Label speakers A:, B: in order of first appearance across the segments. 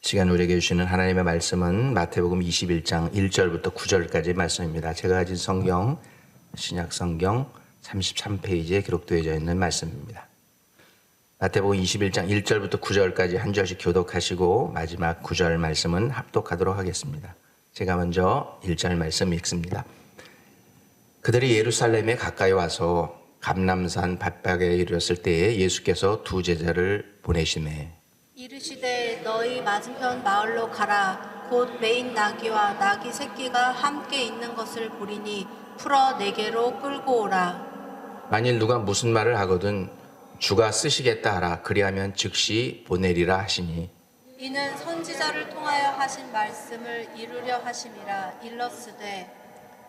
A: 시간 우리에게 주시는 하나님의 말씀은 마태복음 21장 1절부터 9절까지의 말씀입니다. 제가 가진 성경, 신약 성경 33페이지에 기록되어져 있는 말씀입니다. 마태복음 21장 1절부터 9절까지 한 절씩 교독하시고 마지막 9절 말씀은 합독하도록 하겠습니다. 제가 먼저 1절 말씀 읽습니다. 그들이 예루살렘에 가까이 와서 감람산 밭바게에 이르렀을 때에 예수께서 두 제자를 보내시매
B: 이르시되 너희 맞은편 마을로 가라. 곧 메인 나귀와 나귀 새끼가 함께 있는 것을 보리니 풀어 내게로 끌고 오라.
A: 만일 누가 무슨 말을 하거든 주가 쓰시겠다 하라. 그리하면 즉시 보내리라 하시니
B: 이는 선지자를 통하여 하신 말씀을 이루려 하심이라. 일러스되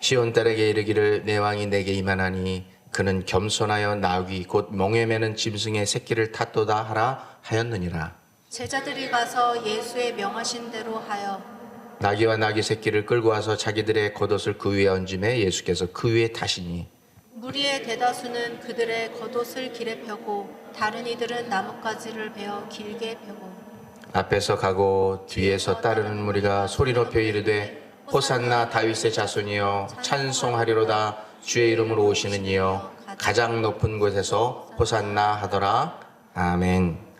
A: 시온 딸에게 이르기를 내 왕이 내게 임하나니 그는 겸손하여 나귀 곧 멍에 매는 짐승의 새끼를 탔도다 하라 하였느니라.
B: 제자들이 가서 예수의 명하신 대로 하여
A: 나귀와 나귀 새끼를 끌고 와서 자기들의 겉옷을 그 위에 얹음에 예수께서 그 위에 타시니
B: 무리의 대다수는 그들의 겉옷을 길에 펴고 다른 이들은 나뭇가지를 베어 길게 펴고
A: 앞에서 가고 뒤에서 따르는 무리가 소리 높여 이르되 호산나 다윗의 자손이여 찬송하리로다. 주의 이름으로 오시는 이여 가장 높은 곳에서 호산나 하더라. 아멘.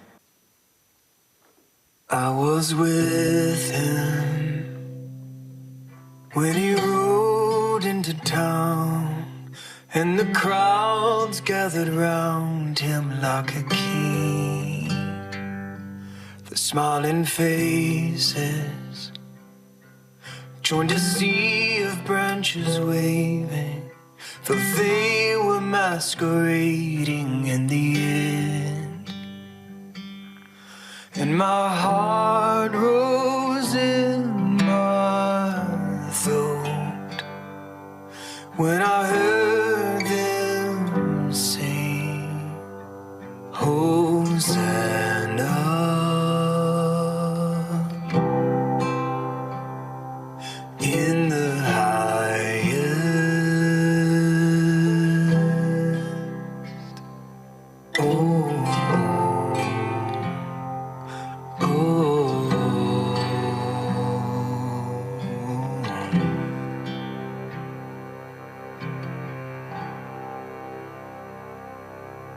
C: I was with him when he rode into town, and the crowds gathered round him like a king. The smiling faces joined a sea of branches waving, though they were masquerading in the end. And my heart rose in my throat when I heard them sing, Hosanna in the highest. Oh.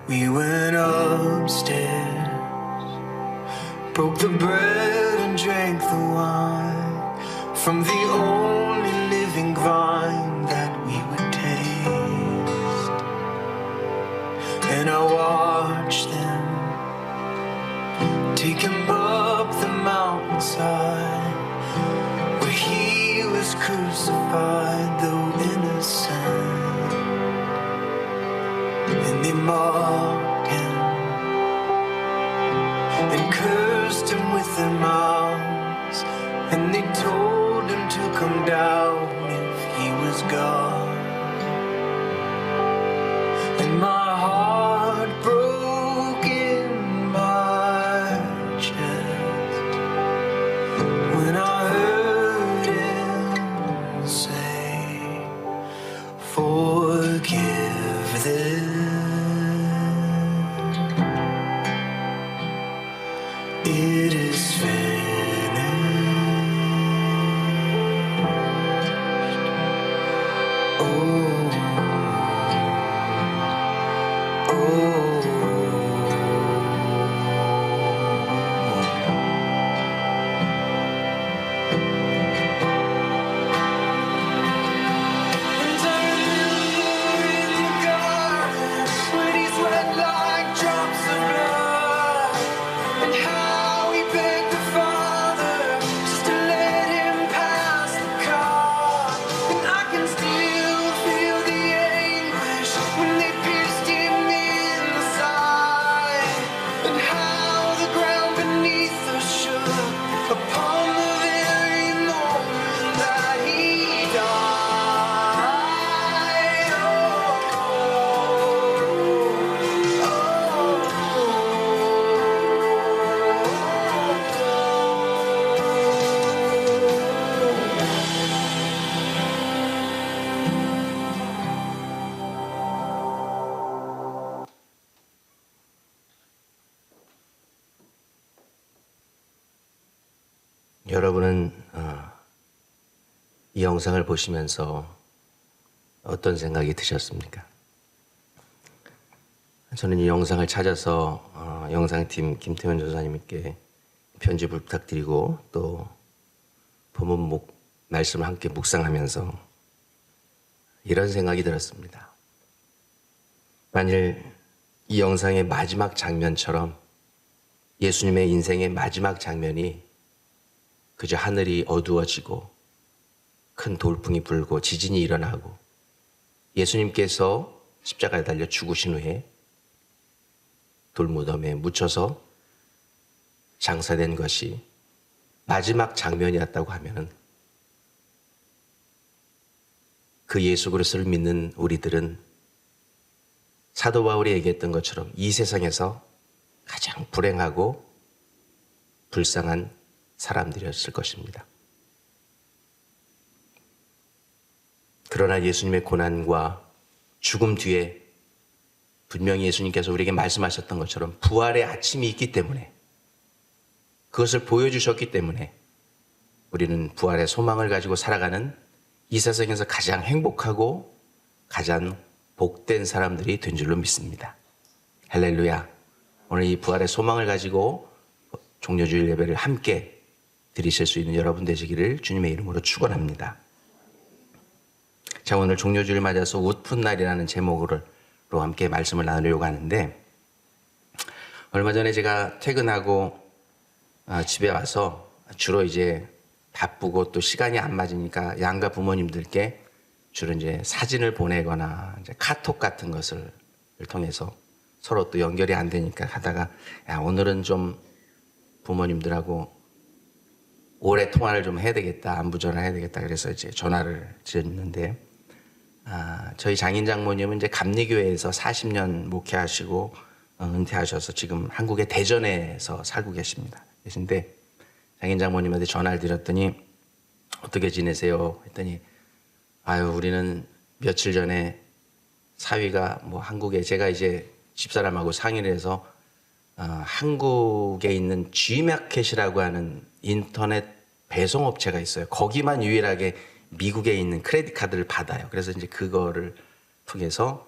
C: We went upstairs, broke the bread and drank the wine from the only living vine that we would taste. And I watched them take him up the mountainside where he was crucified, though innocent. And they mocked him and cursed him with their mouths, and they told him to come down if he was God. And my heart broke in my chest when I heard him say, forgive them. It is finished. Oh, oh. And I remember in the garden when he sweat like drops of blood, and how he begged the Father just to let him pass the cup. And I can still feel the anguish when they pierced him in the side.
A: 여러분은 이 영상을 보시면서 어떤 생각이 드셨습니까? 저는 이 영상을 찾아서 영상팀 김태현 전사님께 편집을 부탁드리고 또 본문 말씀을 함께 묵상하면서 이런 생각이 들었습니다. 만일 이 영상의 마지막 장면처럼 예수님의 인생의 마지막 장면이 그저 하늘이 어두워지고 큰 돌풍이 불고 지진이 일어나고 예수님께서 십자가에 달려 죽으신 후에 돌무덤에 묻혀서 장사된 것이 마지막 장면이었다고 하면은 그 예수 그리스도를 믿는 우리들은 사도 바울이 얘기했던 것처럼 이 세상에서 가장 불행하고 불쌍한 사람들이었을 것입니다. 그러나 예수님의 고난과 죽음 뒤에 분명히 예수님께서 우리에게 말씀하셨던 것처럼 부활의 아침이 있기 때문에 그것을 보여주셨기 때문에 우리는 부활의 소망을 가지고 살아가는 이 세상에서 가장 행복하고 가장 복된 사람들이 된 줄로 믿습니다. 할렐루야. 오늘 이 부활의 소망을 가지고 종료주일 예배를 함께 드리실 수 있는 여러분 되시기를 주님의 이름으로 축원합니다. 자, 오늘 종료주일 맞아서 웃풋날이라는 제목으로 함께 말씀을 나누려고 하는데, 얼마 전에 제가 퇴근하고 집에 와서 주로 이제 바쁘고 또 시간이 안 맞으니까 양가 부모님들께 주로 이제 사진을 보내거나 이제 카톡 같은 것을 통해서 서로 또 연결이 안 되니까 하다가 야, 오늘은 좀 부모님들하고 오래 통화를 좀 해야 되겠다, 안부 전화해야 되겠다. 그래서 이제 전화를 드렸는데, 저희 장인 장모님은 이제 감리교회에서 40년 목회하시고 은퇴하셔서 지금 한국의 대전에서 살고 계신데, 장인 장모님한테 전화를 드렸더니 어떻게 지내세요? 했더니 아유, 우리는 며칠 전에 사위가 뭐 한국에, 제가 이제 집사람하고 상의를 해서 한국에 있는 G마켓이라고 하는 인터넷 배송업체가 있어요. 거기만 유일하게 미국에 있는 크레딧 카드를 받아요. 그래서 이제 그거를 통해서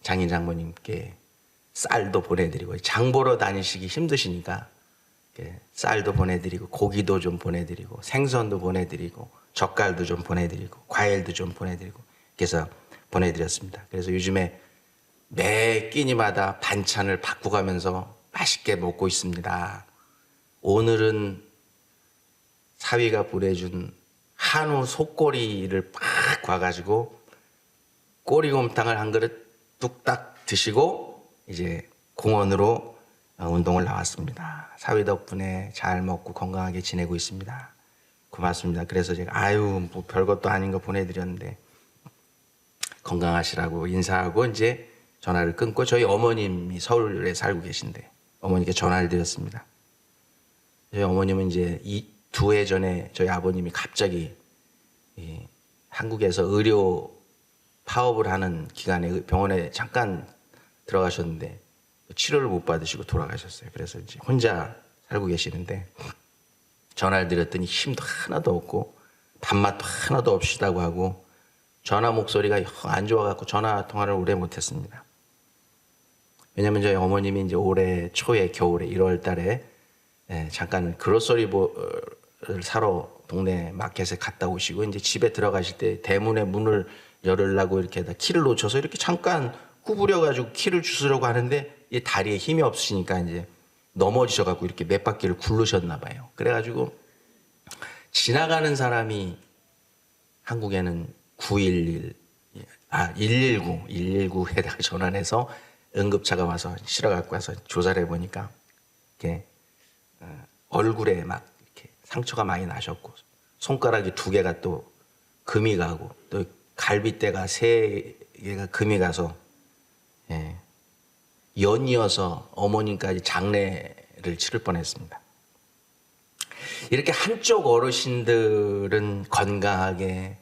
A: 장인 장모님께 쌀도 보내드리고, 장 보러 다니시기 힘드시니까 쌀도 보내드리고, 고기도 좀 보내드리고, 생선도 보내드리고, 젓갈도 좀 보내드리고, 과일도 좀 보내드리고, 그래서 보내드렸습니다. 그래서 요즘에 매 끼니마다 반찬을 바꾸가면서 맛있게 먹고 있습니다. 오늘은 사위가 보내준 한우 속꼬리를 팍 과가지고 꼬리곰탕을 한 그릇 뚝딱 드시고 이제 공원으로 운동을 나왔습니다. 사위 덕분에 잘 먹고 건강하게 지내고 있습니다. 고맙습니다. 그래서 제가 아유, 뭐 별것도 아닌 거 보내드렸는데 건강하시라고 인사하고 이제 전화를 끊고, 저희 어머님이 서울에 살고 계신데 어머니께 전화를 드렸습니다. 저희 어머님은 이제 2해 전에 저희 아버님이 갑자기 한국에서 의료 파업을 하는 기간에 병원에 잠깐 들어가셨는데 치료를 못 받으시고 돌아가셨어요. 그래서 이제 혼자 살고 계시는데 전화를 드렸더니 힘도 하나도 없고 밥맛도 하나도 없시다고 하고 전화 목소리가 안 좋아갖고 전화 통화를 오래 못했습니다. 왜냐면 저희 어머님이 이제 올해 초에 겨울에 1월 달에 잠깐 그로서리를 사러 동네 마켓에 갔다 오시고 이제 집에 들어가실 때 대문에 문을 열으려고 이렇게 키를 놓쳐서 이렇게 잠깐 구부려가지고 키를 주스려고 하는데 이 다리에 힘이 없으시니까 이제 넘어지셔갖고 이렇게 몇 바퀴를 굴르셨나 봐요. 그래가지고 지나가는 사람이 한국에는 119에다가 전화해서 응급차가 와서 실어 갖고 와서 조사를 해보니까 이렇게 얼굴에 막 이렇게 상처가 많이 나셨고 손가락이 2개가 또 금이 가고 또 갈비뼈가 3개가 금이 가서 연이어서 어머님까지 장례를 치를 뻔했습니다. 이렇게 한쪽 어르신들은 건강하게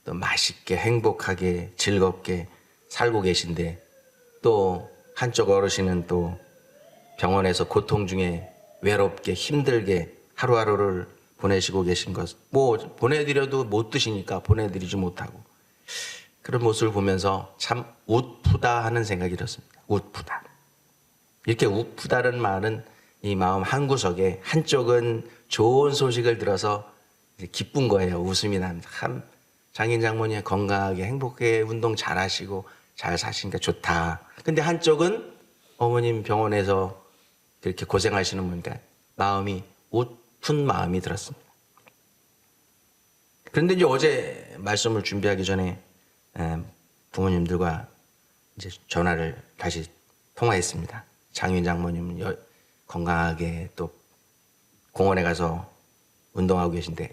A: 또 맛있게 행복하게 즐겁게 살고 계신데, 또 한쪽 어르신은 또 병원에서 고통 중에 외롭게 힘들게 하루하루를 보내시고 계신 것, 뭐 보내드려도 못 드시니까 보내드리지 못하고 그런 모습을 보면서 참 웃프다 하는 생각이 들었습니다. 웃프다. 이렇게 웃프다는 말은 이 마음 한구석에 한쪽은 좋은 소식을 들어서 기쁜 거예요. 웃음이 납니다. 참 장인 장모님 건강하게 행복하게 운동 잘하시고 잘 사시니까 좋다. 근데 한쪽은 어머님 병원에서 그렇게 고생하시는 분이니까 마음이 웃픈 마음이 들었습니다. 그런데 이제 어제 말씀을 준비하기 전에 부모님들과 이제 전화를 다시 통화했습니다. 장인 장모님은 건강하게 또 공원에 가서 운동하고 계신데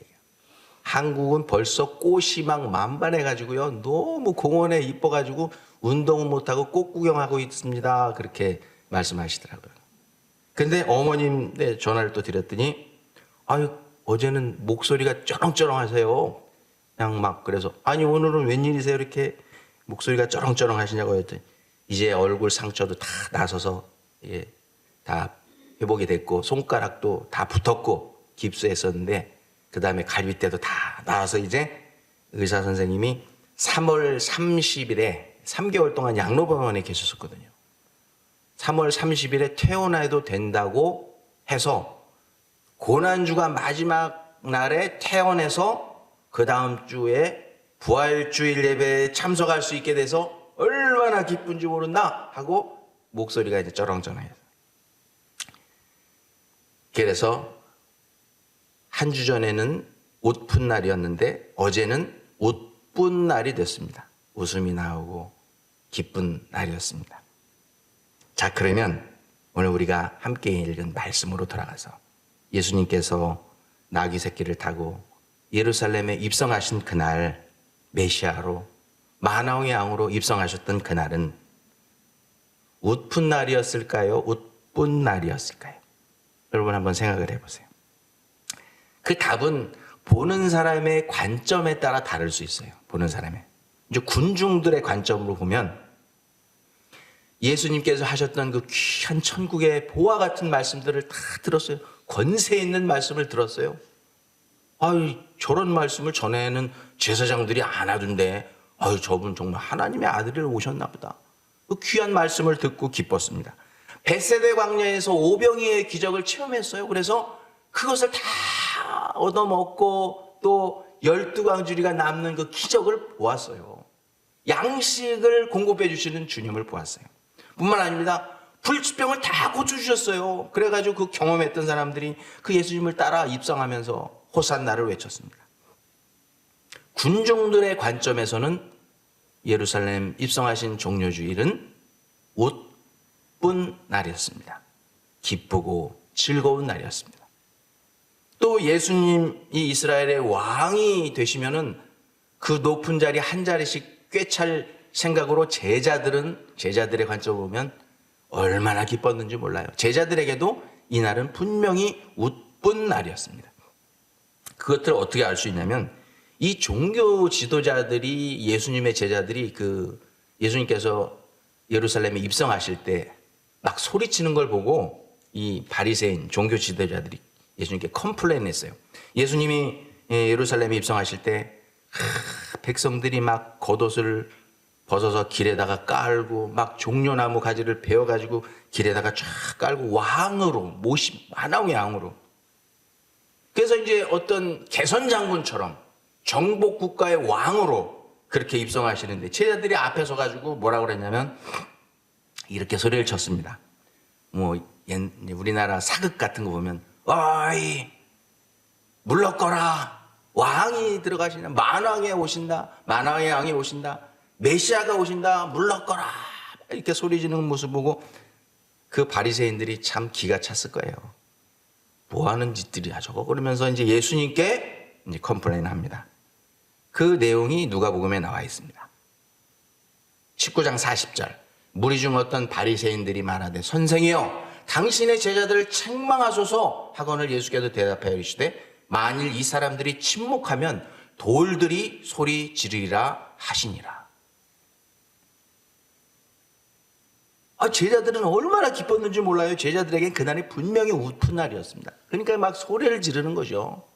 A: 한국은 벌써 꽃이 막 만반해가지고요. 너무 공원에 이뻐가지고 운동은 못하고 꽃 구경하고 있습니다. 그렇게 말씀하시더라고요. 근데 어머님한테 전화를 또 드렸더니 아유 어제는 목소리가 쩌렁쩌렁하세요. 그냥 막 그래서 아니 오늘은 웬일이세요 이렇게 목소리가 쩌렁쩌렁 하시냐고 했더니 이제 얼굴 상처도 다 나서서 다 회복이 됐고 손가락도 다 붙었고 깁스했었는데 그 다음에 갈비뼈도 다 나와서 이제 의사 선생님이 3월 30일에 3개월 동안 양로병원에 계셨었거든요. 3월 30일에 퇴원해도 된다고 해서 고난주가 마지막 날에 퇴원해서 그 다음 주에 부활주일 예배에 참석할 수 있게 돼서 얼마나 기쁜지 모른다 하고 목소리가 이제 쩌렁쩌렁해서 그래서 한 주 전에는 웃픈 날이었는데 어제는 웃픈 날이 됐습니다. 웃음이 나오고 기쁜 날이었습니다. 자, 그러면 오늘 우리가 함께 읽은 말씀으로 돌아가서 예수님께서 나귀 새끼를 타고 예루살렘에 입성하신 그날 메시아로 만왕의 왕으로 입성하셨던 그날은 웃픈 날이었을까요? 웃픈 날이었을까요? 여러분 한번 생각을 해보세요. 그 답은 보는 사람의 관점에 따라 다를 수 있어요. 보는 사람의. 이제 군중들의 관점으로 보면 예수님께서 하셨던 그 귀한 천국의 보화 같은 말씀들을 다 들었어요. 권세 있는 말씀을 들었어요. 아유, 저런 말씀을 전에는 제사장들이 안 하던데, 아유, 저분 정말 하나님의 아들이 오셨나 보다. 그 귀한 말씀을 듣고 기뻤습니다. 벳세대 광야에서 오병이의 기적을 체험했어요. 그래서 그것을 다 얻어먹고 또 12광주리가 남는 그 기적을 보았어요. 양식을 공급해 주시는 주님을 보았어요. 뿐만 아닙니다. 불치병을 다 고쳐주셨어요. 그래가지고 그 경험했던 사람들이 그 예수님을 따라 입성하면서 호산나를 외쳤습니다. 군중들의 관점에서는 예루살렘 입성하신 종료주일은 웃픈 날이었습니다. 기쁘고 즐거운 날이었습니다. 또 예수님이 이스라엘의 왕이 되시면은 그 높은 자리 한 자리씩 꿰찰 생각으로 제자들의 관점으로 보면 얼마나 기뻤는지 몰라요. 제자들에게도 이 날은 분명히 웃픈 날이었습니다. 그것들을 어떻게 알 수 있냐면 이 종교 지도자들이 예수님의 제자들이 그 예수님께서 예루살렘에 입성하실 때 막 소리치는 걸 보고 이 바리새인 종교 지도자들이 예수님께 컴플레인 했어요. 예수님이 예루살렘에 입성하실 때 백성들이 막 겉옷을 벗어서 길에다가 깔고 막 종려나무 가지를 베어가지고 길에다가 쫙 깔고 왕으로 만왕의 왕으로. 그래서 이제 어떤 개선 장군처럼 정복 국가의 왕으로 그렇게 입성하시는데 제자들이 앞에 서가지고 뭐라고 그랬냐면 이렇게 소리를 쳤습니다. 뭐 우리나라 사극 같은 거 보면 어이 물러거라 왕이 들어가시나 만왕에 오신다 만왕의 왕이 오신다 메시아가 오신다 물러거라 이렇게 소리 지르는 모습 보고 그 바리새인들이 참 기가 찼을 거예요. 뭐 하는 짓들이야 저거 그러면서 이제 예수님께 이제 컴플레인 합니다. 그 내용이 누가복음에 나와 있습니다. 19장 40절 무리 중 어떤 바리새인들이 말하되 선생이여 당신의 제자들을 책망하소서 하거늘 예수께서 대답하여 이르시되 만일 이 사람들이 침묵하면 돌들이 소리 지르리라 하시니라. 제자들은 얼마나 기뻤는지 몰라요. 제자들에겐 그날이 분명히 웃픈 날이었습니다. 그러니까 막 소리를 지르는 거죠.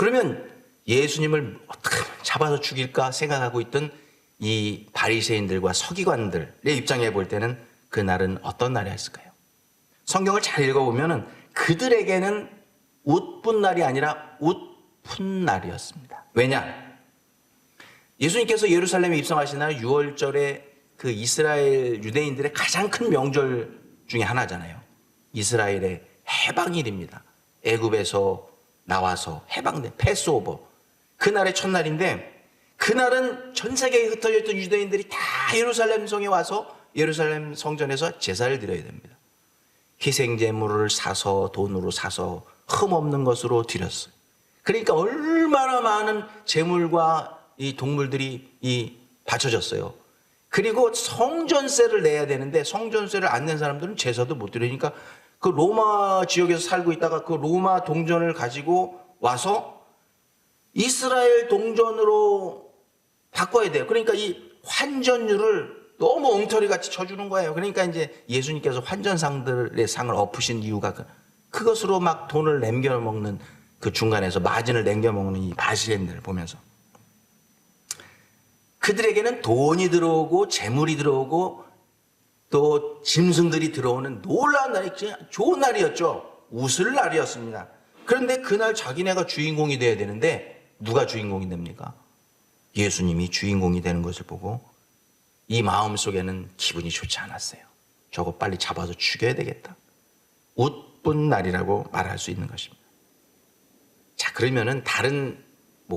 A: 그러면 예수님을 어떻게 잡아서 죽일까 생각하고 있던 이 바리새인들과 서기관들의 입장에 볼 때는 그날은 어떤 날이었을까요? 성경을 잘 읽어보면 그들에게는 웃픈 날이 아니라 웃픈 날이었습니다. 왜냐? 예수님께서 예루살렘에 입성하신 날 6월절에 그 이스라엘 유대인들의 가장 큰 명절 중에 하나잖아요. 이스라엘의 해방일입니다. 애굽에서 나와서 해방된 패스오버. 그날의 첫날인데 그날은 전 세계에 흩어져 있던 유대인들이 다 예루살렘 성에 와서 예루살렘 성전에서 제사를 드려야 됩니다. 희생제물을 사서 돈으로 사서 흠없는 것으로 드렸어요. 그러니까 얼마나 많은 제물과 이 동물들이 바쳐졌어요. 그리고 성전세를 내야 되는데 성전세를 안 낸 사람들은 제사도 못 드리니까 그 로마 지역에서 살고 있다가 그 로마 동전을 가지고 와서 이스라엘 동전으로 바꿔야 돼요. 그러니까 이 환전율을 너무 엉터리 같이 쳐주는 거예요. 그러니까 이제 예수님께서 환전상들의 상을 엎으신 이유가 그것으로 막 돈을 남겨먹는 그 중간에서 마진을 남겨먹는 이 바리새인들을 보면서 그들에게는 돈이 들어오고 재물이 들어오고 또 짐승들이 들어오는 놀라운 날이 좋은 날이었죠. 웃을 날이었습니다. 그런데 그날 자기네가 주인공이 돼야 되는데 누가 주인공이 됩니까? 예수님이 주인공이 되는 것을 보고 이 마음속에는 기분이 좋지 않았어요. 저거 빨리 잡아서 죽여야 되겠다. 웃픈 날이라고 말할 수 있는 것입니다. 자, 그러면은 다른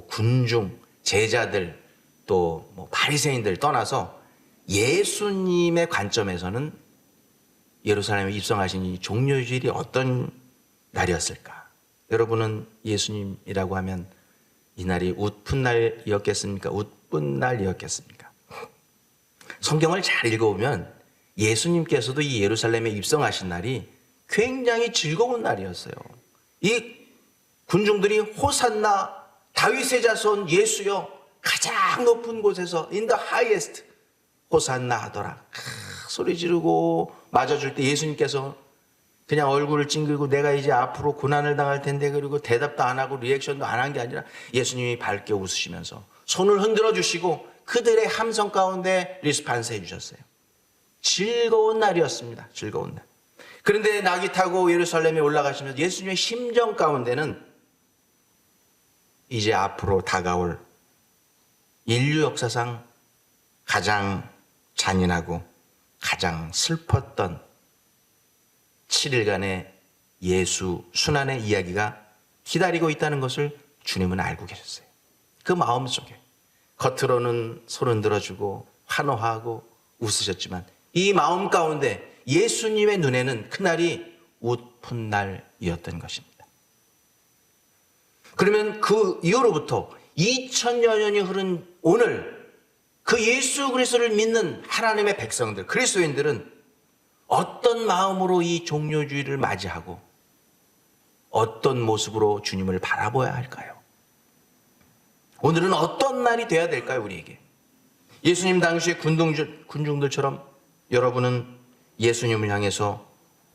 A: 군중, 제자들 또 바리새인들 떠나서 예수님의 관점에서는 예루살렘에 입성하신 이 종료주일이 어떤 날이었을까? 여러분은 예수님이라고 하면 이 날이 웃픈 날이었겠습니까? 웃픈 날이었겠습니까? 성경을 잘 읽어보면 예수님께서도 이 예루살렘에 입성하신 날이 굉장히 즐거운 날이었어요. 이 군중들이 호산나 다윗의 자손 예수여 가장 높은 곳에서 in the highest 호산나 하더라 소리 지르고 맞아줄 때 예수님께서 그냥 얼굴을 찡그리고 내가 이제 앞으로 고난을 당할 텐데 그리고 대답도 안 하고 리액션도 안 한 게 아니라 예수님이 밝게 웃으시면서 손을 흔들어 주시고 그들의 함성 가운데 리스판스 해주셨어요. 즐거운 날이었습니다. 즐거운 날. 그런데 낙이 타고 예루살렘에 올라가시면서 예수님의 심정 가운데는 이제 앞으로 다가올 인류 역사상 가장 잔인하고 가장 슬펐던 7일간의 예수 순환의 이야기가 기다리고 있다는 것을 주님은 알고 계셨어요. 그 마음속에 겉으로는 손을 들어주고 환호하고 웃으셨지만 이 마음 가운데 예수님의 눈에는 그날이 웃픈 날이었던 것입니다. 그러면 그 이후로부터 2000여 년이 흐른 오늘 그 예수 그리스도를 믿는 하나님의 백성들, 그리스도인들은 어떤 마음으로 이 종료주의를 맞이하고 어떤 모습으로 주님을 바라봐야 할까요? 오늘은 어떤 날이 돼야 될까요, 우리에게? 예수님 당시의 군중들처럼 여러분은 예수님을 향해서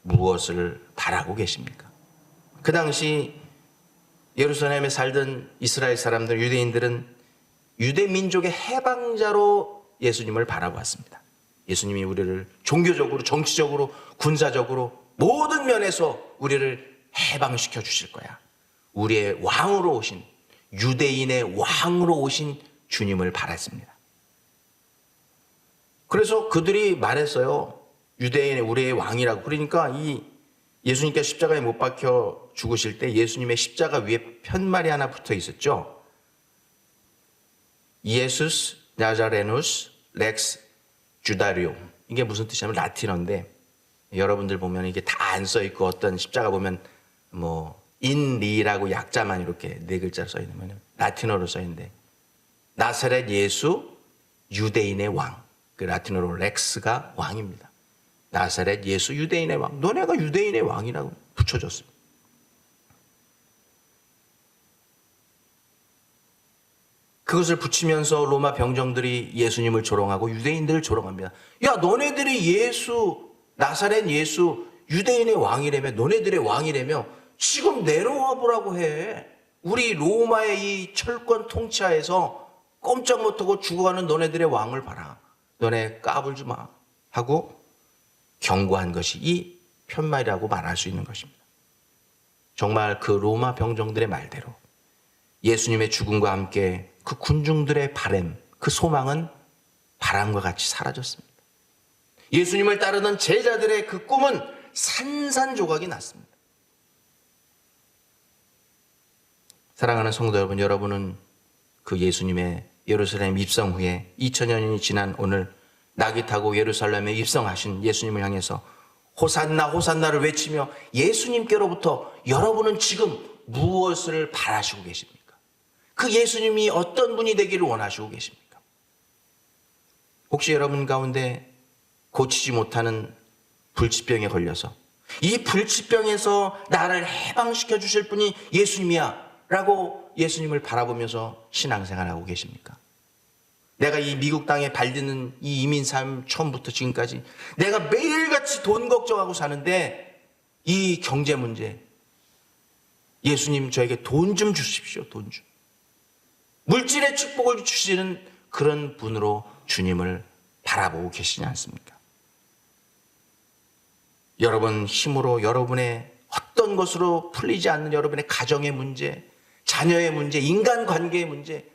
A: 무엇을 바라고 계십니까? 그 당시 예루살렘에 살던 이스라엘 사람들, 유대인들은 유대 민족의 해방자로 예수님을 바라보았습니다. 예수님이 우리를 종교적으로, 정치적으로, 군사적으로 모든 면에서 우리를 해방시켜 주실 거야. 우리의 왕으로 오신, 유대인의 왕으로 오신 주님을 바랐습니다. 그래서 그들이 말했어요. 유대인의 우리의 왕이라고. 그러니까 이 예수님께서 십자가에 못 박혀 죽으실 때 예수님의 십자가 위에 편말이 하나 붙어 있었죠. 예수스 나자레누스 렉스 주다리움. 이게 무슨 뜻이냐면 라틴어인데 여러분들 보면 이게 다 안 써 있고 어떤 십자가 보면 인리라고 약자만 이렇게 네 글자로 써 있는 라틴어로 써 있는데 나사렛 예수 유대인의 왕. 그 라틴어로 렉스가 왕입니다. 나사렛 예수 유대인의 왕. 너네가 유대인의 왕이라고 붙여줬습니다. 그것을 붙이면서 로마 병정들이 예수님을 조롱하고 유대인들을 조롱합니다. 야, 너네들이 예수, 나사렛 예수 유대인의 왕이라며, 너네들의 왕이라며 지금 내려와 보라고 해. 우리 로마의 이 철권 통치하에서 꼼짝 못하고 죽어가는 너네들의 왕을 봐라. 너네 까불지 마. 하고 경고한 것이 이 편말이라고 말할 수 있는 것입니다. 정말 그 로마 병정들의 말대로 예수님의 죽음과 함께 그 군중들의 바람, 그 소망은 바람과 같이 사라졌습니다. 예수님을 따르는 제자들의 그 꿈은 산산조각이 났습니다. 사랑하는 성도 여러분, 여러분은 그 예수님의 예루살렘 입성 후에 2000년이 지난 오늘 낙이 타고 예루살렘에 입성하신 예수님을 향해서 호산나 호산나를 외치며 예수님께로부터 여러분은 지금 무엇을 바라시고 계십니까? 그 예수님이 어떤 분이 되기를 원하시고 계십니까? 혹시 여러분 가운데 고치지 못하는 불치병에 걸려서 이 불치병에서 나를 해방시켜 주실 분이 예수님이야 라고 예수님을 바라보면서 신앙생활하고 계십니까? 내가 이 미국 땅에 발디는 이 이민 삶 처음부터 지금까지 내가 매일같이 돈 걱정하고 사는데 이 경제 문제, 예수님 저에게 돈 좀 주십시오. 돈 좀. 물질의 축복을 주시는 그런 분으로 주님을 바라보고 계시지 않습니까? 여러분 힘으로 여러분의 어떤 것으로 풀리지 않는 여러분의 가정의 문제, 자녀의 문제, 인간관계의 문제,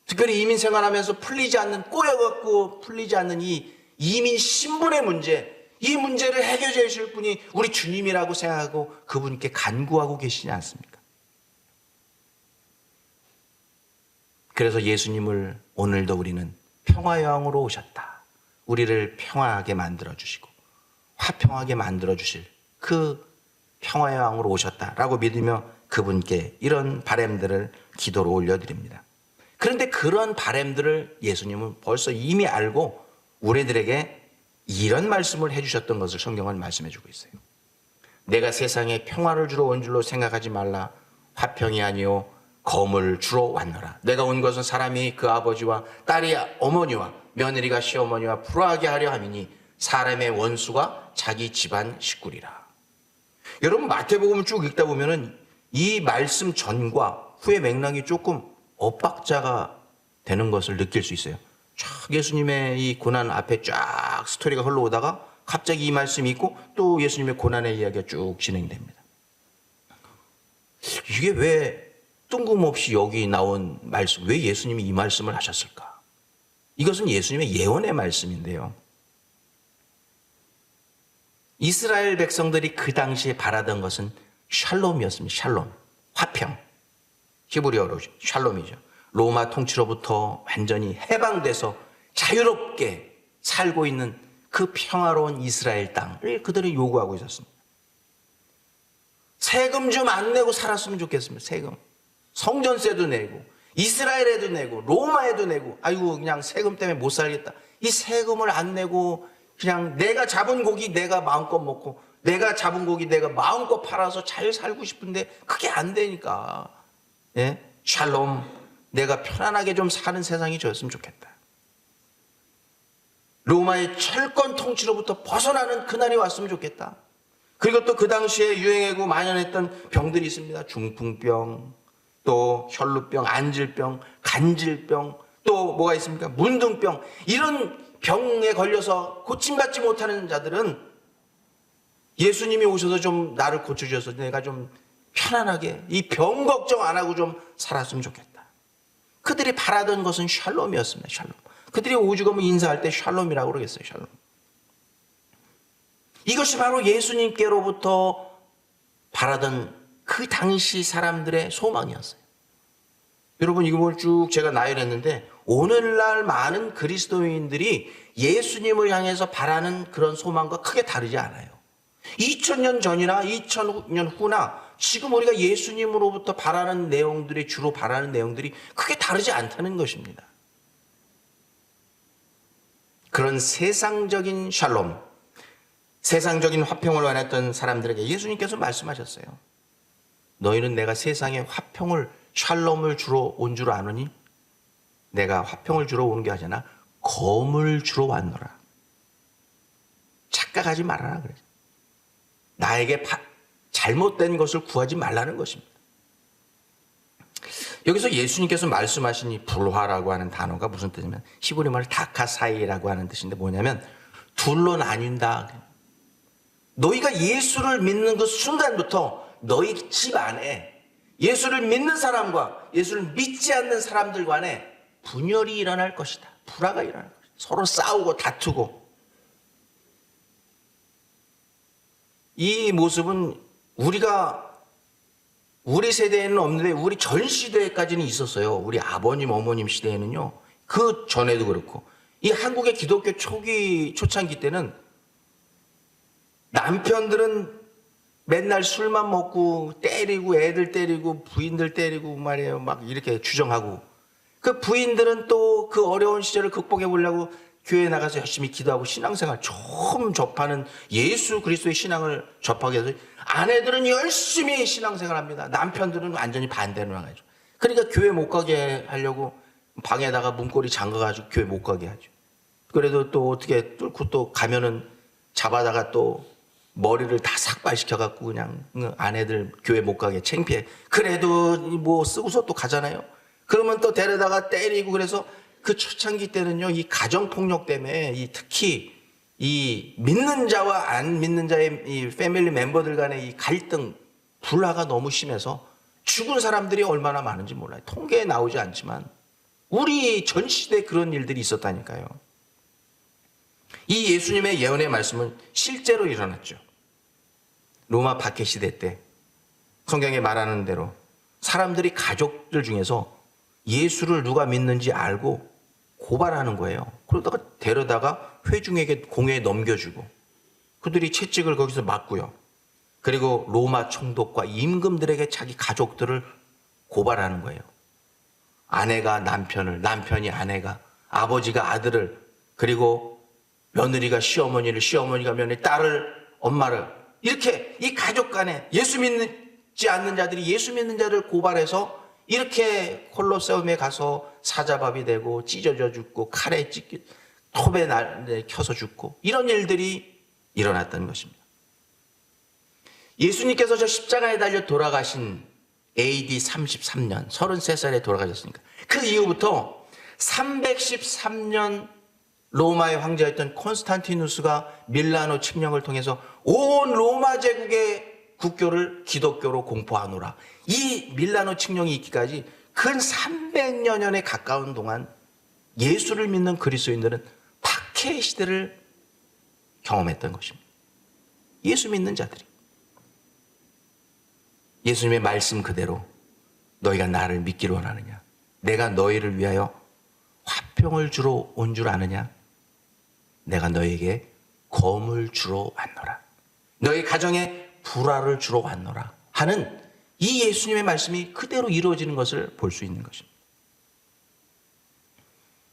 A: 특별히 이민 생활하면서 풀리지 않는, 꼬여갖고 풀리지 않는 이 이민 신분의 문제, 이 문제를 해결해 주실 분이 우리 주님이라고 생각하고 그분께 간구하고 계시지 않습니까? 그래서 예수님을 오늘도 우리는 평화의 왕으로 오셨다. 우리를 평화하게 만들어 주시고 화평하게 만들어 주실 그 평화의 왕으로 오셨다라고 믿으며 그분께 이런 바람들을 기도로 올려드립니다. 그런데 그런 바람들을 예수님은 벌써 이미 알고 우리들에게 이런 말씀을 해주셨던 것을 성경은 말씀해주고 있어요. 내가 세상에 평화를 주러 온 줄로 생각하지 말라. 화평이 아니요 검을 주러 왔노라. 내가 온 것은 사람이 그 아버지와 딸이 어머니와 며느리가 시어머니와 불화하게 하려 함이니 사람의 원수가 자기 집안 식구리라. 여러분 마태복음을 쭉 읽다 보면은 이 말씀 전과 후의 맥락이 조금 엇박자가 되는 것을 느낄 수 있어요. 쫙 예수님의 이 고난 앞에 쫙 스토리가 흘러오다가 갑자기 이 말씀이 있고 또 예수님의 고난의 이야기가 쭉 진행됩니다. 이게 왜 뜬금없이 여기 나온 말씀, 왜 예수님이 이 말씀을 하셨을까? 이것은 예수님의 예언의 말씀인데요. 이스라엘 백성들이 그 당시에 바라던 것은 샬롬이었습니다. 샬롬, 화평. 히브리어로 샬롬이죠. 로마 통치로부터 완전히 해방돼서 자유롭게 살고 있는 그 평화로운 이스라엘 땅을 그들이 요구하고 있었습니다. 세금 좀 안 내고 살았으면 좋겠습니다. 세금. 성전세도 내고 이스라엘에도 내고 로마에도 내고 아이고 그냥 세금 때문에 못 살겠다. 이 세금을 안 내고 그냥 내가 잡은 고기 내가 마음껏 먹고 내가 잡은 고기 내가 마음껏 팔아서 잘 살고 싶은데 그게 안 되니까 예? 샬롬, 내가 편안하게 좀 사는 세상이 저였으면 좋겠다. 로마의 철권 통치로부터 벗어나는 그날이 왔으면 좋겠다. 그리고 또 그 당시에 유행하고 만연했던 병들이 있습니다. 중풍병, 또 혈루병, 안질병, 간질병, 또 뭐가 있습니까? 문둥병. 이런 병에 걸려서 고침받지 못하는 자들은 예수님이 오셔서 좀 나를 고쳐주셔서 내가 좀 편안하게 이 병 걱정 안 하고 좀 살았으면 좋겠다. 그들이 바라던 것은 샬롬이었습니다. 샬롬. 그들이 오죽하면 인사할 때 샬롬이라고 그러겠어요. 샬롬. 이것이 바로 예수님께로부터 바라던 그 당시 사람들의 소망이었어요. 여러분 이걸 쭉 제가 나열했는데 오늘날 많은 그리스도인들이 예수님을 향해서 바라는 그런 소망과 크게 다르지 않아요. 2000년 전이나 2000년 후나 지금 우리가 예수님으로부터 바라는 내용들이 주로 바라는 내용들이 크게 다르지 않다는 것입니다. 그런 세상적인 샬롬, 세상적인 화평을 원했던 사람들에게 예수님께서 말씀하셨어요. 너희는 내가 세상에 화평을 샬롬을 주러 온 줄 아느니 내가 화평을 주러 오는 게 아니라 검을 주러 왔노라. 착각하지 말아라 그래. 나에게 잘못된 것을 구하지 말라는 것입니다. 여기서 예수님께서 말씀하신 이 불화라고 하는 단어가 무슨 뜻이냐면 히브리 말 다카사이라고 하는 뜻인데 뭐냐면 둘로 나뉜다. 너희가 예수를 믿는 그 순간부터 너희 집 안에 예수를 믿는 사람과 예수를 믿지 않는 사람들 간에 분열이 일어날 것이다. 불화가 일어날 것이다. 서로 싸우고 다투고. 이 모습은 우리 세대에는 없는데 우리 전 시대까지는 있었어요. 우리 아버님, 어머님 시대에는요. 그 전에도 그렇고. 이 한국의 기독교 초창기 때는 남편들은 맨날 술만 먹고 때리고 애들 때리고 부인들 때리고 말이에요. 막 이렇게 주정하고. 그 부인들은 또 그 어려운 시절을 극복해 보려고 교회에 나가서 열심히 기도하고 신앙생활 처음 접하는 예수 그리스도의 신앙을 접하게 해서 아내들은 열심히 신앙생활합니다. 남편들은 완전히 반대로 나가죠. 그러니까 교회 못 가게 하려고 방에다가 문고리 잠가가지고 교회 못 가게 하죠. 그래도 또 어떻게 뚫고 또 가면은 잡아다가 또 머리를 다 삭발시켜갖고 그냥 아내들 교회 못 가게 창피해. 그래도 뭐 쓰고서 또 가잖아요. 그러면 또 데려다가 때리고. 그래서 그 초창기 때는요, 이 가정폭력 때문에 특히 이 믿는 자와 안 믿는 자의 이 패밀리 멤버들 간의 이 갈등, 불화가 너무 심해서 죽은 사람들이 얼마나 많은지 몰라요. 통계에 나오지 않지만 우리 전 시대에 그런 일들이 있었다니까요. 이 예수님의 예언의 말씀은 실제로 일어났죠. 로마 박해 시대 때 성경에 말하는 대로 사람들이 가족들 중에서 예수를 누가 믿는지 알고 고발하는 거예요. 그러다가 데려다가 회중에게 공회에 넘겨주고 그들이 채찍을 거기서 맞고요. 그리고 로마 총독과 임금들에게 자기 가족들을 고발하는 거예요. 아내가 남편을, 남편이 아내가, 아버지가 아들을, 그리고 며느리가 시어머니를, 시어머니가 며느리, 딸을, 엄마를, 이렇게 이 가족 간에 예수 믿지 않는 자들이 예수 믿는 자를 고발해서 이렇게 콜로세움에 가서 사자밥이 되고 찢어져 죽고 칼에 찢기 톱에 켜서 죽고 이런 일들이 일어났던 것입니다. 예수님께서 저 십자가에 달려 돌아가신 AD 33년 33살에 돌아가셨으니까 그 이후부터 313년 로마의 황제였던 콘스탄티누스가 밀라노 칙령을 통해서 온 로마 제국의 국교를 기독교로 공포하노라. 이 밀라노 칙령이 있기까지 근 300여 년에 가까운 동안 예수를 믿는 그리스도인들은 박해 시대를 경험했던 것입니다. 예수 믿는 자들이 예수님의 말씀 그대로 너희가 나를 믿기를 원하느냐? 내가 너희를 위하여 화평을 주러 온 줄 아느냐? 내가 너희에게 검을 주러 왔노라. 너희 가정에 불화를 주러 왔노라 하는 이 예수님의 말씀이 그대로 이루어지는 것을 볼 수 있는 것입니다.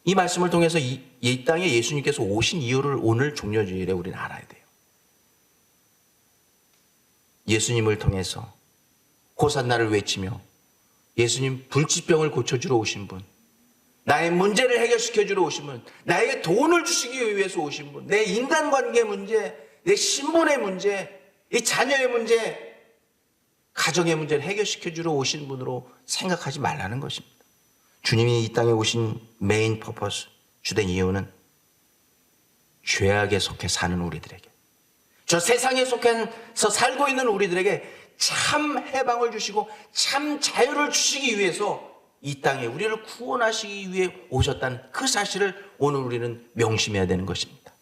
A: 이 말씀을 통해서 이 땅에 예수님께서 오신 이유를 오늘 종려주일에 우리는 알아야 돼요. 예수님을 통해서 호산나를 외치며 예수님 불치병을 고쳐주러 오신 분, 나의 문제를 해결시켜주러 오신 분, 나에게 돈을 주시기 위해서 오신 분, 내 인간관계 문제, 내 신분의 문제, 이 자녀의 문제, 가정의 문제를 해결시켜주러 오신 분으로 생각하지 말라는 것입니다. 주님이 이 땅에 오신 메인 퍼포스, 주된 이유는 죄악에 속해 사는 우리들에게, 저 세상에 속해서 살고 있는 우리들에게 참 해방을 주시고 참 자유를 주시기 위해서 이 땅에 우리를 구원하시기 위해 오셨다는 그 사실을 오늘 우리는 명심해야 되는 것입니다.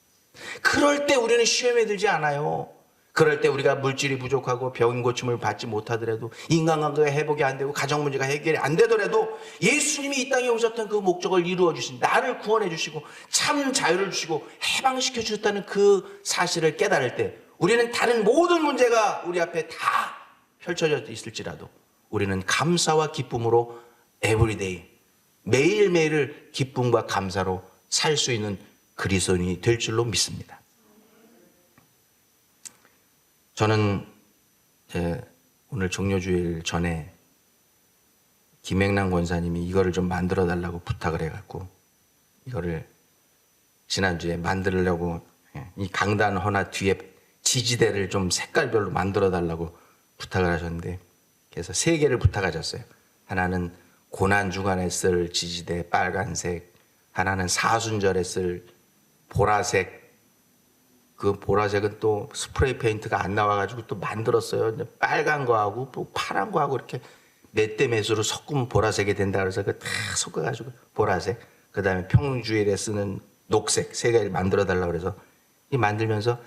A: 그럴 때 우리는 시험에 들지 않아요. 그럴 때 우리가 물질이 부족하고 병 고침을 받지 못하더라도, 인간관계가 회복이 안 되고 가정 문제가 해결이 안 되더라도 예수님이 이 땅에 오셨던 그 목적을 이루어 주신, 나를 구원해 주시고 참 자유를 주시고 해방시켜 주셨다는 그 사실을 깨달을 때 우리는 다른 모든 문제가 우리 앞에 다 펼쳐져 있을지라도 우리는 감사와 기쁨으로 에브리데이, 매일매일을 기쁨과 감사로 살 수 있는 그리스도인이 될 줄로 믿습니다. 저는 오늘 종료주일 전에 김행란 권사님이 이거를 좀 만들어 달라고 부탁을 해갖고 이거를 지난주에 만들려고 이 강단 하나 뒤에 지지대를 좀 색깔별로 만들어 달라고 부탁을 하셨는데, 그래서 3개를 부탁하셨어요. 하나는 고난 주간에 쓸 지지대 빨간색, 하나는 사순절에 쓸 보라색. 그 보라색은 또 스프레이 페인트가 안 나와가지고 또 만들었어요. 빨간 거하고 또 파란 거하고 이렇게 몇 대 몇으로 섞으면 보라색이 된다 그래서 그 다 섞어가지고 보라색. 그 다음에 평주일에 쓰는 녹색 세 가지 만들어 달라고 그래서 이 만들면서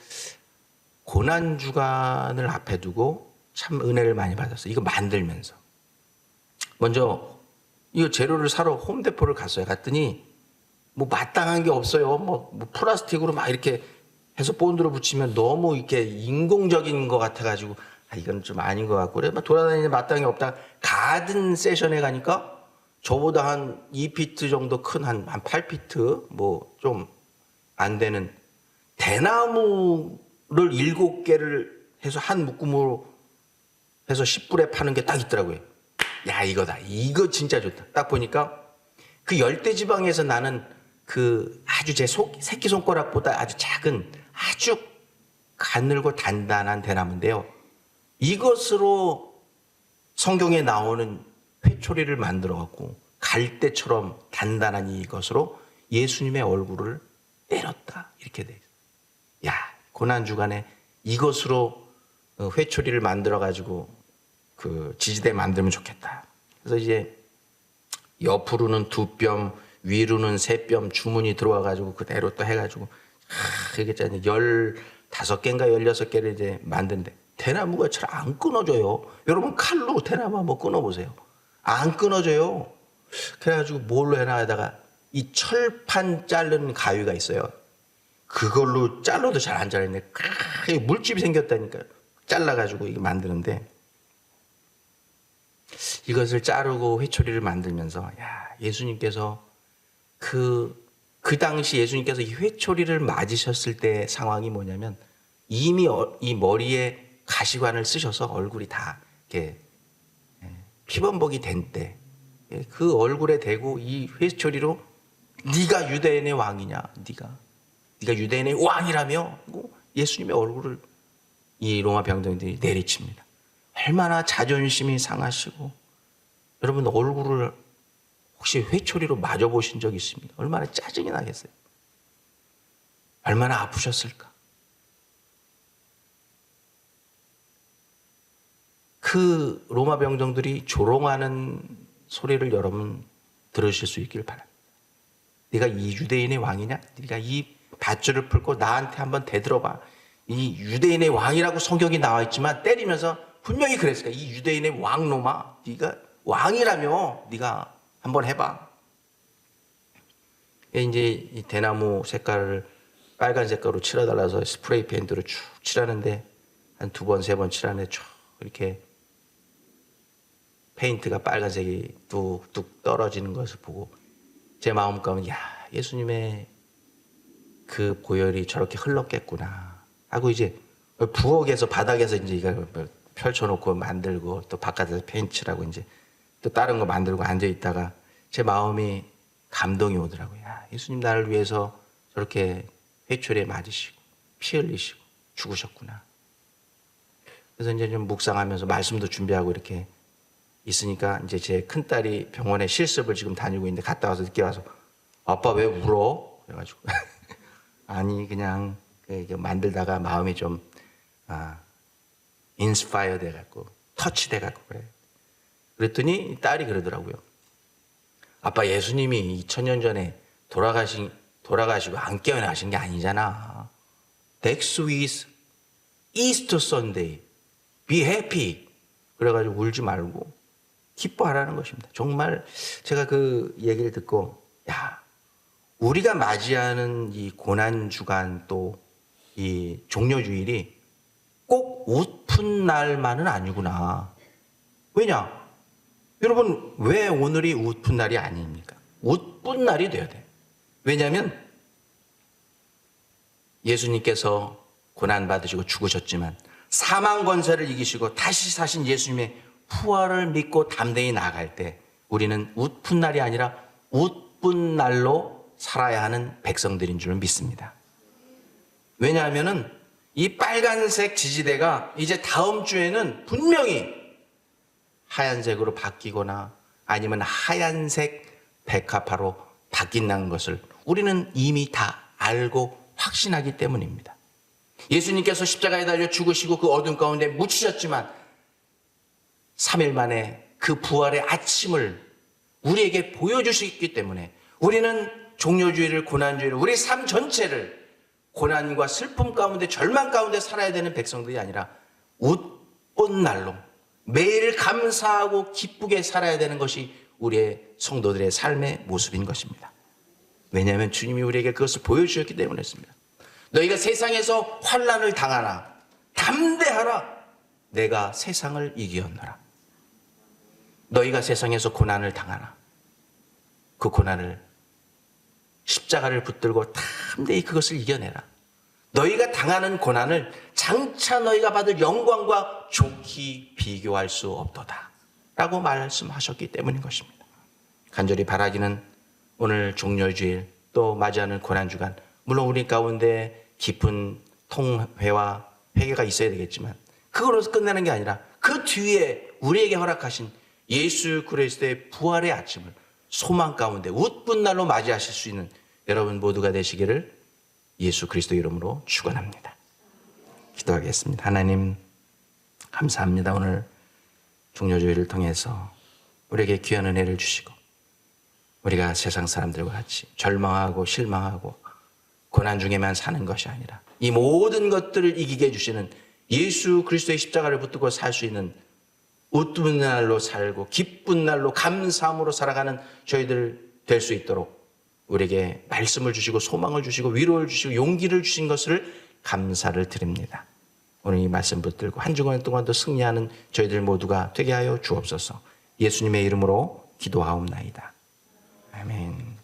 A: 고난 주간을 앞에 두고 참 은혜를 많이 받았어요. 이거 만들면서 먼저 이거 재료를 사러 홈데포를 갔어요. 갔더니 뭐 마땅한 게 없어요. 뭐 플라스틱으로 막 이렇게 해서 본드로 붙이면 너무 이렇게 인공적인 것 같아가지고 이건 좀 아닌 것 같고 그래 막 돌아다니는데 마땅한 게 없다. 가든 세션에 가니까 저보다 한 2피트 정도 큰 한 8피트 뭐 좀 안 되는 대나무를 7개를 해서 한 묶음으로 해서 10불에 파는 게 딱 있더라고요. 야 이거다. 이거 진짜 좋다. 딱 보니까 그 열대지방에서 나는 그 아주 제 새끼손가락보다 아주 작은 아주 가늘고 단단한 대나무인데요. 이것으로 성경에 나오는 회초리를 만들어 갖고 갈대처럼 단단한 이것으로 예수님의 얼굴을 때렸다. 이렇게 돼 있어요. 야, 고난 주간에 이것으로 회초리를 만들어 가지고 그 지지대 만들면 좋겠다. 그래서 이제 옆으로는 2뼘, 위로는 3뼘 주문이 들어와 가지고 그대로 또 해 가지고 그게 15개인가 16개를 이제 만드는데 대나무가 잘 안 끊어져요. 여러분 칼로 대나무 한번 끊어보세요. 안 끊어져요. 그래가지고 뭘로 해놔다가 이 철판 자르는 가위가 있어요. 그걸로 잘라도 잘 안 자르는데 물집이 생겼다니까요. 잘라가지고 이거 만드는데 이것을 자르고 회초리를 만들면서 야 예수님께서 그 당시 예수님께서 이 회초리를 맞으셨을 때 상황이 뭐냐면 이미 이 머리에 가시관을 쓰셔서 얼굴이 다 이렇게 피범벅이 된 때 그 얼굴에 대고 이 회초리로 네가 유대인의 왕이냐 네가 유대인의 왕이라며 예수님의 얼굴을 이 로마 병정들이 내리칩니다. 얼마나 자존심이 상하시고 여러분 얼굴을 혹시 회초리로 맞아보신 적 있습니까? 얼마나 짜증이 나겠어요. 얼마나 아프셨을까. 그 로마 병정들이 조롱하는 소리를 여러분 들으실 수 있길 바랍니다. 네가 이 유대인의 왕이냐? 네가 이 밧줄을 풀고 나한테 한번 대들어봐. 이 유대인의 왕이라고 성경이 나와 있지만 때리면서 분명히 그랬을 거야. 이 유대인의 왕놈아, 네가 왕이라며 네가 한번 해봐. 이제 이 대나무 색깔을 빨간 색깔로 칠해달라서 스프레이 페인트로 쭉 칠하는데 한 2번, 3번 칠하는데 쭉 이렇게 페인트가 빨간색이 뚝뚝 떨어지는 것을 보고 제 마음가는 야 예수님의 그 보혈이 저렇게 흘렀겠구나 하고 이제 부엌에서 바닥에서 이제 이거 펼쳐놓고 만들고 또 바깥에서 페인트 칠하고 이제 또 다른 거 만들고 앉아 있다가 제 마음이 감동이 오더라고요. 야, 예수님 나를 위해서 저렇게 회초리에 맞으시고 피 흘리시고 죽으셨구나. 그래서 이제 좀 묵상하면서 말씀도 준비하고 이렇게 있으니까 이제 제 큰딸이 병원에 실습을 지금 다니고 있는데 갔다 와서 늦게 와서 아빠 왜 울어? 그래가지고 아니 그냥 만들다가 마음이 좀 인스파이어 돼갖고 터치 돼갖고 그래. 그랬더니 딸이 그러더라고요. 아빠 예수님이 2000년 전에 돌아가시고 안 깨어나신 게 아니잖아. Next week Easter Sunday. Be happy. 그래가지고 울지 말고 기뻐하라는 것입니다. 정말 제가 그 얘기를 듣고 야 우리가 맞이하는 이 고난 주간 또 이 종려주일이 꼭 웃픈 날만은 아니구나. 왜냐? 여러분 왜 오늘이 웃픈 날이 아닙니까? 웃픈 날이 돼야 돼. 왜냐하면 예수님께서 고난 받으시고 죽으셨지만 사망 권세를 이기시고 다시 사신 예수님의 부활을 믿고 담대히 나아갈 때 우리는 웃픈 날이 아니라 웃픈 날로 살아야 하는 백성들인 줄 믿습니다. 왜냐하면은 이 빨간색 지지대가 이제 다음 주에는 분명히 하얀색으로 바뀌거나 아니면 하얀색 백합화로 바뀐다는 것을 우리는 이미 다 알고 확신하기 때문입니다. 예수님께서 십자가에 달려 죽으시고 그 어둠 가운데 묻히셨지만 3일 만에 그 부활의 아침을 우리에게 보여주시기 때문에 우리는 종료주의를, 고난주의를, 우리 삶 전체를 고난과 슬픔 가운데, 절망 가운데 살아야 되는 백성들이 아니라 웃본 날로 매일 감사하고 기쁘게 살아야 되는 것이 우리의 성도들의 삶의 모습인 것입니다. 왜냐하면 주님이 우리에게 그것을 보여주셨기 때문이었습니다. 너희가 세상에서 환난을 당하나 담대하라, 내가 세상을 이기었노라. 너희가 세상에서 고난을 당하나 그 고난을, 십자가를 붙들고 담대히 그것을 이겨내라. 너희가 당하는 고난을 장차 너희가 받을 영광과 좋게 비교할 수 없도다 라고 말씀하셨기 때문인 것입니다. 간절히 바라기는 오늘 종료주일 또 맞이하는 고난주간, 물론 우리 가운데 깊은 통회와 회개가 있어야 되겠지만 그걸로 끝내는 게 아니라 그 뒤에 우리에게 허락하신 예수 그리스도의 부활의 아침을 소망 가운데 웃픈 날로 맞이하실 수 있는 여러분 모두가 되시기를 예수 그리스도 이름으로 축원합니다. 기도하겠습니다. 하나님 감사합니다. 오늘 종료주일을 통해서 우리에게 귀한 은혜를 주시고 우리가 세상 사람들과 같이 절망하고 실망하고 고난 중에만 사는 것이 아니라 이 모든 것들을 이기게 해주시는 예수 그리스도의 십자가를 붙들고 살 수 있는 웃픈 날로 살고 기쁜 날로 감사함으로 살아가는 저희들 될 수 있도록 우리에게 말씀을 주시고 소망을 주시고 위로를 주시고 용기를 주신 것을 감사를 드립니다. 오늘 이 말씀 붙들고 한 주간 동안도 승리하는 저희들 모두가 되게 하여 주옵소서. 예수님의 이름으로 기도하옵나이다. 아멘.